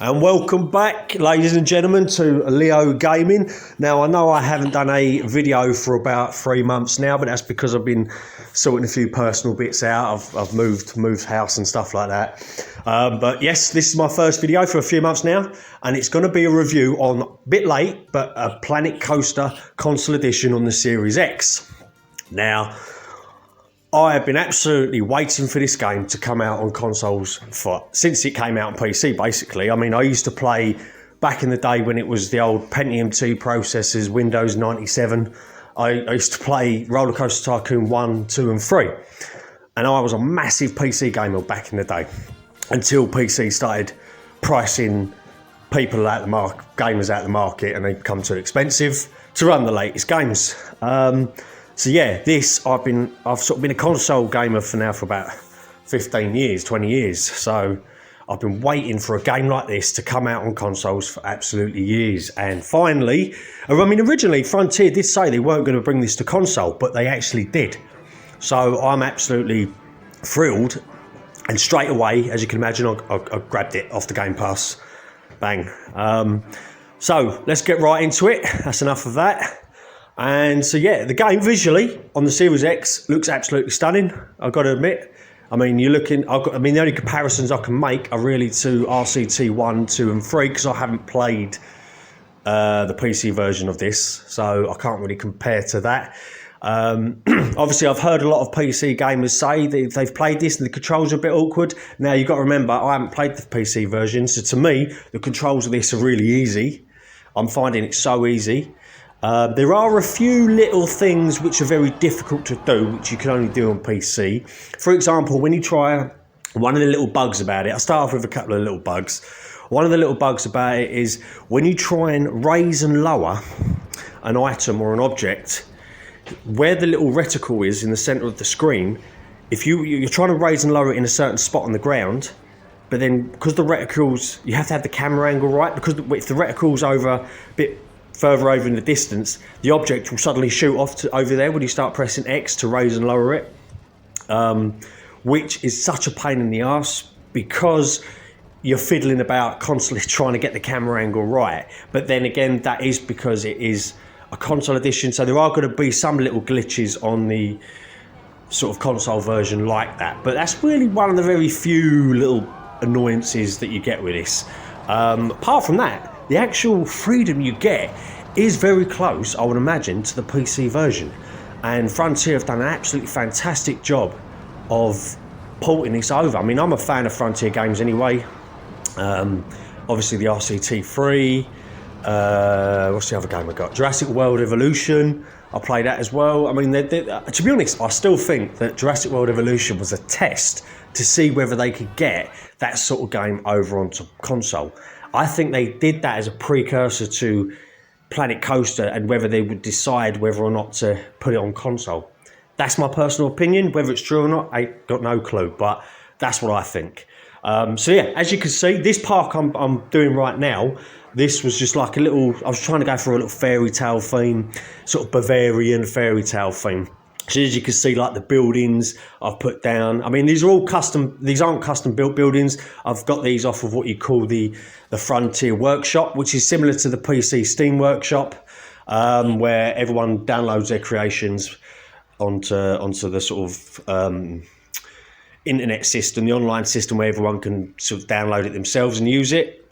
And welcome back, ladies and gentlemen, to Leo Gaming. Now, I know I haven't done a video for about 3 months now, but that's because I've been sorting a few personal bits out. I've moved house and stuff like that. But yes, this is my first video for a few months now, and it's going to be a review on, a bit late, but a Planet Coaster Console Edition on the Series X. Now, I have been absolutely waiting for this game to come out on consoles since it came out on PC, basically. I mean, I used to play back in the day when it was the old Pentium 2 processors, Windows 97. I used to play Roller Coaster Tycoon 1, 2 and 3. And I was a massive PC gamer back in the day, until PC started pricing people out the gamers out the market, and they become too expensive to run the latest games. So yeah, I've sort of been a console gamer for about 15 years, 20 years. So I've been waiting for a game like this to come out on consoles for absolutely years. And finally, I mean, originally Frontier did say they weren't going to bring this to console, but they actually did. So I'm absolutely thrilled. And straight away, as you can imagine, I grabbed it off the Game Pass. Bang. So let's get right into it. That's enough of that. And so yeah, the game visually on the Series X looks absolutely stunning, I've got to admit. I mean, the only comparisons I can make are really to RCT 1, 2 and 3, because I haven't played the PC version of this, so I can't really compare to that. Obviously, I've heard a lot of PC gamers say they've played this and the controls are a bit awkward. Now, you've got to remember, I haven't played the PC version, so to me, the controls of this are really easy. I'm finding it so easy. There are a few little things which are very difficult to do, which you can only do on PC. For example, when you try, one of the little bugs about it, I'll start off with a couple of little bugs. One of the little bugs about it is when you try and raise and lower an item or an object, where the little reticle is in the center of the screen, if you're trying to raise and lower it in a certain spot on the ground, but then because the reticles, you have to have the camera angle right, because if the reticle's over a bit further over in the distance, the object will suddenly shoot off to over there when you start pressing X to raise and lower it, which is such a pain in the ass, because you're fiddling about constantly trying to get the camera angle right. But then again, that is because it is a console edition, so there are going to be some little glitches on the sort of console version like that. But that's really one of the very few little annoyances that you get with this. Apart from that, the actual freedom you get is very close, I would imagine, to the PC version. And Frontier have done an absolutely fantastic job of porting this over. I mean, I'm a fan of Frontier games anyway. Obviously the RCT 3. What's the other game I got? Jurassic World Evolution. I played that as well. I mean, to be honest, I still think that Jurassic World Evolution was a test to see whether they could get that sort of game over onto console. I think they did that as a precursor to Planet Coaster, and whether they would decide whether or not to put it on console. That's my personal opinion. Whether it's true or not, I got no clue, but that's what I think. So yeah, as you can see, this park I'm doing right now, this was just like a little, I was trying to go for a little fairy tale theme, sort of Bavarian fairy tale theme. So as you can see, like the buildings I've put down, I mean, these aren't custom built buildings. I've got these off of what you call the Frontier Workshop, which is similar to the PC Steam Workshop, where everyone downloads their creations onto the sort of internet system, the online system, where everyone can sort of download it themselves and use it.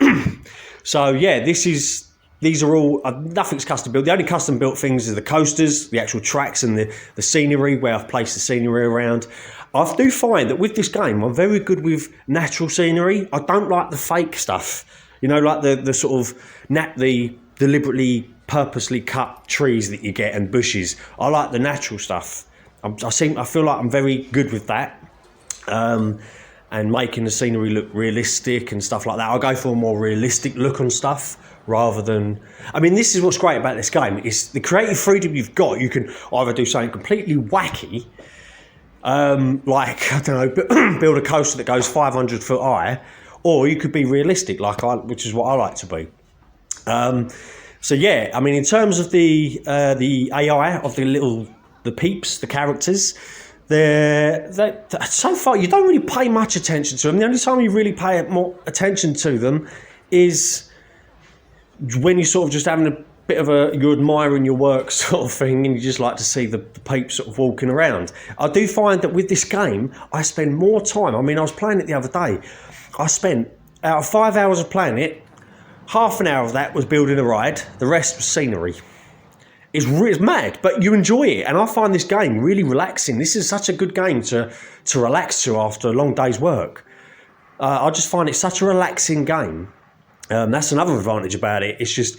So yeah, these are all, nothing's custom built. The only custom built things are the coasters, the actual tracks and the scenery, where I've placed the scenery around. I do find that with this game, I'm very good with natural scenery. I don't like the fake stuff, you know, like the sort of the deliberately, purposely cut trees that you get and bushes. I like the natural stuff. I feel like I'm very good with that. And making the scenery look realistic and stuff like that. I'll go for a more realistic look on stuff rather than... I mean, this is what's great about this game. It's the creative freedom you've got. You can either do something completely wacky, like, I don't know, build a coaster that goes 500 foot high, or you could be realistic, which is what I like to be. So yeah, I mean, in terms of the AI of the peeps, the characters, so far you don't really pay much attention to them. The only time you really pay more attention to them is when you're sort of just having a bit of you're admiring your work sort of thing, and you just like to see the peeps sort of walking around. I do find that with this game, I spend more time. I mean, I was playing it the other day. I spent, out of 5 hours of playing it, half an hour of that was building a ride. The rest was scenery. It's mad, but you enjoy it. And I find this game really relaxing. This is such a good game to relax to after a long day's work. I just find it such a relaxing game. That's another advantage about it. It just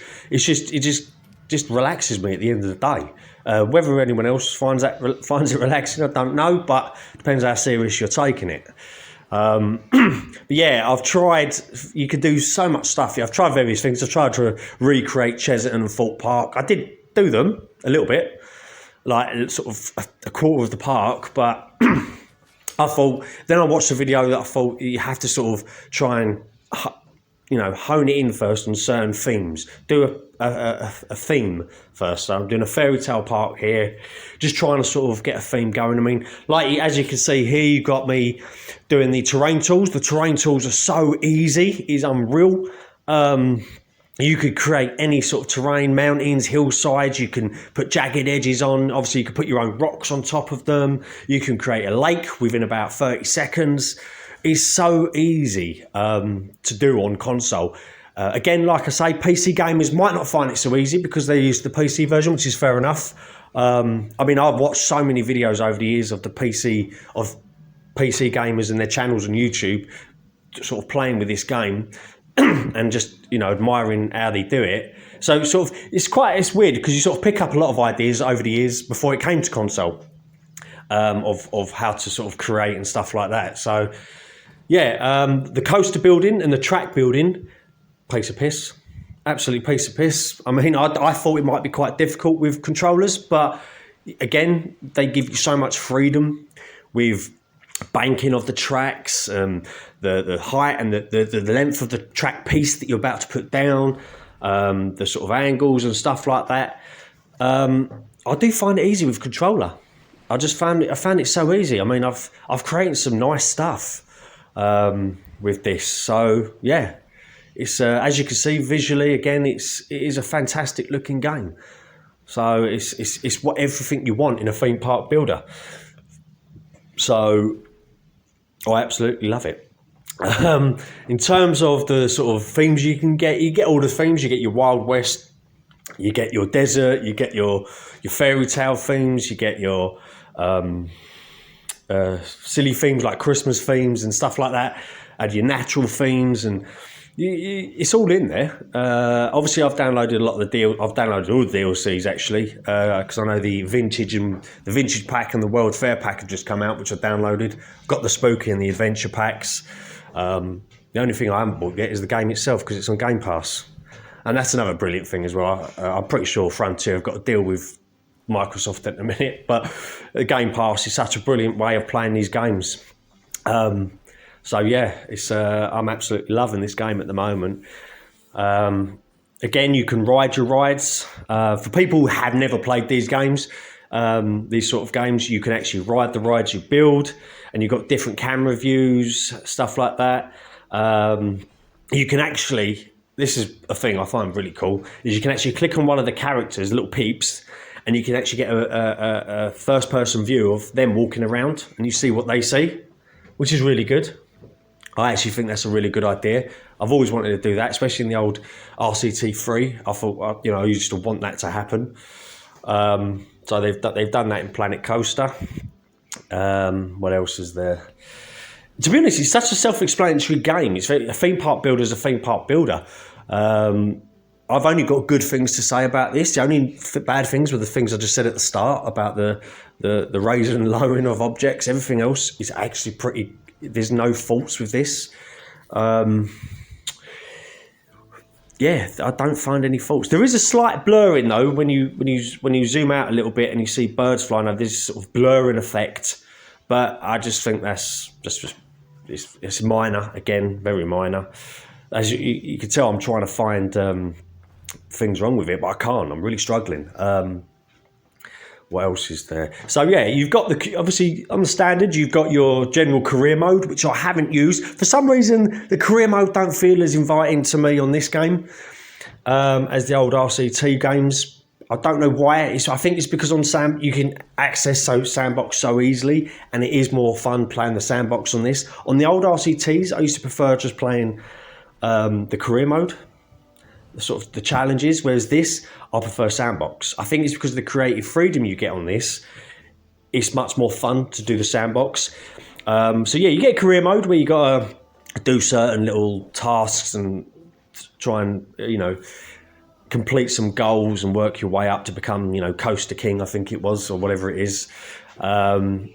relaxes me at the end of the day. Whether anyone else finds it relaxing, I don't know, but it depends how serious you're taking it. But yeah, I've tried. You could do so much stuff. I've tried various things. I've tried to recreate Chesterton and Thorpe Park. I did do them a little bit, like sort of a quarter of the park, but I thought. Then I watched a video that I thought you have to sort of try and, hone it in first on certain themes. Do a theme first. So I'm doing a fairy tale park here, just trying to sort of get a theme going. I mean, like as you can see here, you got me doing the terrain tools. The terrain tools are so easy; it's unreal. You could create any sort of terrain, mountains, hillsides. You can put jagged edges on. Obviously, you can put your own rocks on top of them. You can create a lake within about 30 seconds. It's so easy to do on console. Again, like I say, PC gamers might not find it so easy because they use the PC version, which is fair enough. I mean, I've watched so many videos over the years of PC gamers and their channels on YouTube, sort of playing with this game. And just admiring how they do it. So sort of it's weird because you sort of pick up a lot of ideas over the years before it came to console, of how to sort of create and stuff like that. So yeah, the coaster building and the track building, piece of piss, absolute piece of piss. I mean, I thought it might be quite difficult with controllers, but again, they give you so much freedom with banking of the tracks, the height and the length of the track piece that you're about to put down, the sort of angles and stuff like that. I do find it easy with controller. I found it so easy. I mean, I've created some nice stuff with this. So yeah, it's as you can see visually, again, it is a fantastic looking game. So it's what everything you want in a theme park builder. So I absolutely love it. In terms of the sort of themes you get all the themes. You get your Wild West, you get your desert, you get your fairy tale themes, you get your silly themes like Christmas themes and stuff like that, and your natural themes, and it's all in there. Obviously, I've downloaded I've downloaded all the DLCs actually, because I know the vintage pack and the World Fair pack have just come out, which I downloaded. I've got the spooky and the adventure packs. The only thing I haven't bought yet is the game itself because it's on Game Pass, and that's another brilliant thing as well. I'm pretty sure Frontier have got to deal with Microsoft at the minute, but the Game Pass is such a brilliant way of playing these games. So yeah, I'm absolutely loving this game at the moment. Again, you can ride your rides. For people who have never played these games, these sort of games, you can actually ride the rides you build, and you've got different camera views, stuff like that. You can actually, this is a thing I find really cool, is you can actually click on one of the characters, little peeps, and you can actually get a first-person view of them walking around, and you see what they see, which is really good. I actually think that's a really good idea. I've always wanted to do that, especially in the old RCT3. I thought, I used to want that to happen. So they've done that in Planet Coaster. What else is there? To be honest, it's such a self-explanatory game. A theme park builder is a theme park builder. I've only got good things to say about this. The only bad things were the things I just said at the start about the raising and lowering of objects. Everything else is actually pretty. There's no faults with this. Yeah, I don't find any faults. There is a slight blurring though when you zoom out a little bit and you see birds flying over. There's sort of blurring effect, but I just think that's just it's minor. Again, very minor. As you can tell, I'm trying to find things wrong with it, but I can't. I'm really struggling. What else is there? So yeah, you've got obviously on the standard, you've got your general career mode, which I haven't used. For some reason, the career mode don't feel as inviting to me on this game as the old RCT games. I don't know why. I think it's because on you can access sandbox so easily, and it is more fun playing the sandbox on this. On the old RCTs, I used to prefer just playing the career mode, sort of the challenges, whereas this, I prefer sandbox. I think it's because of the creative freedom you get on this. It's much more fun to do the sandbox. So yeah, you get career mode where you got to do certain little tasks and try and, complete some goals and work your way up to become, Coaster King, I think it was, or whatever it is. And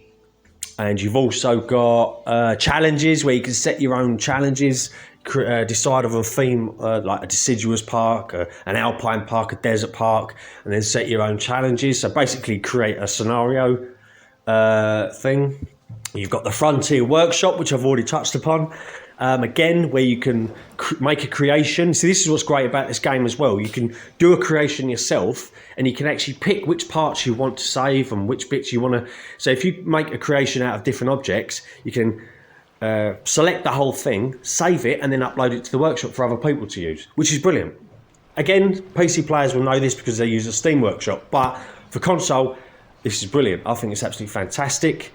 you've also got challenges where you can set your own challenges, decide on a theme like a deciduous park, an alpine park, a desert park, and then set your own challenges. So basically create a scenario thing. You've got the Frontier Workshop, which I've already touched upon. Again, where you can make a creation. So this is what's great about this game as well. You can do a creation yourself, and you can actually pick which parts you want to save and which bits you want to. So if you make a creation out of different objects, you can select the whole thing, save it, and then upload it to the workshop for other people to use, which is brilliant. Again, PC players will know this because they use a Steam Workshop, but for console, this is brilliant. I think it's absolutely fantastic.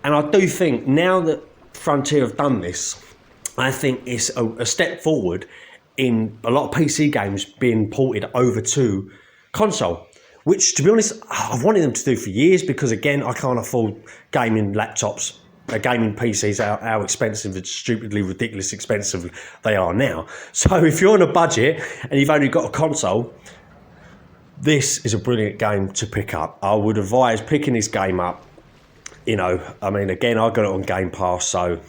And I do think now that Frontier have done this, I think it's a step forward in a lot of PC games being ported over to console, which, to be honest, I've wanted them to do for years because, again, I can't afford gaming laptops, gaming PCs, how expensive and stupidly ridiculous expensive they are now. So if you're on a budget and you've only got a console, this is a brilliant game to pick up. I would advise picking this game up. Again, I got it on Game Pass, so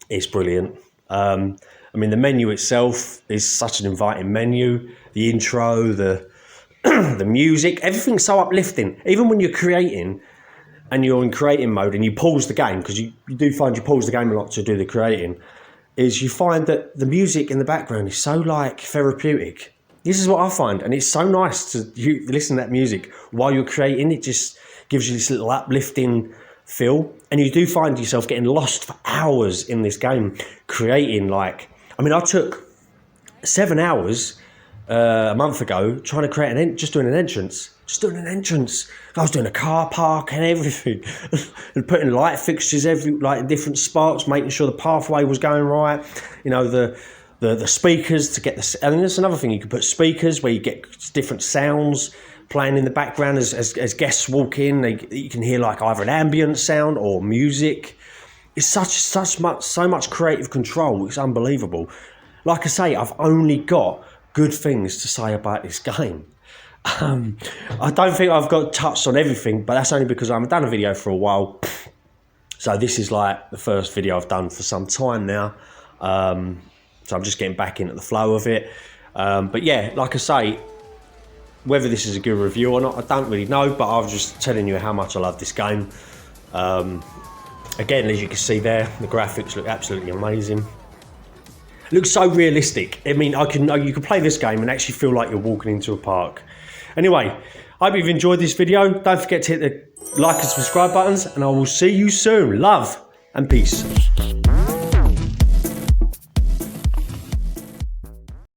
it's brilliant. The menu itself is such an inviting menu. The intro, the music, everything's so uplifting. Even when you're creating and you're in creating mode and you pause the game, because you do find you pause the game a lot to do the creating, is you find that the music in the background is so therapeutic. This is what I find, and it's so nice to listen to that music while you're creating. It just gives you this little uplifting feel, and you do find yourself getting lost for hours in this game creating. I took 7 hours a month ago trying to create doing an entrance. I was doing a car park and everything and putting light fixtures in different spots, making sure the pathway was going right. The speakers to get and there's another thing, you can put speakers where you get different sounds playing in the background as guests walk in. You can hear either an ambient sound or music. It's so much creative control. It's unbelievable. Like I say, I've only got good things to say about this game. I don't think I've got touched on everything, but that's only because I haven't done a video for a while. So this is the first video I've done for some time now. So I'm just getting back into the flow of it. But yeah, like I say, whether this is a good review or not, I don't really know, but I was just telling you how much I love this game. Again, as you can see there, the graphics look absolutely amazing. It looks so realistic. You can play this game and actually feel like you're walking into a park. Anyway, I hope you've enjoyed this video. Don't forget to hit the like and subscribe buttons, and I will see you soon. Love and peace.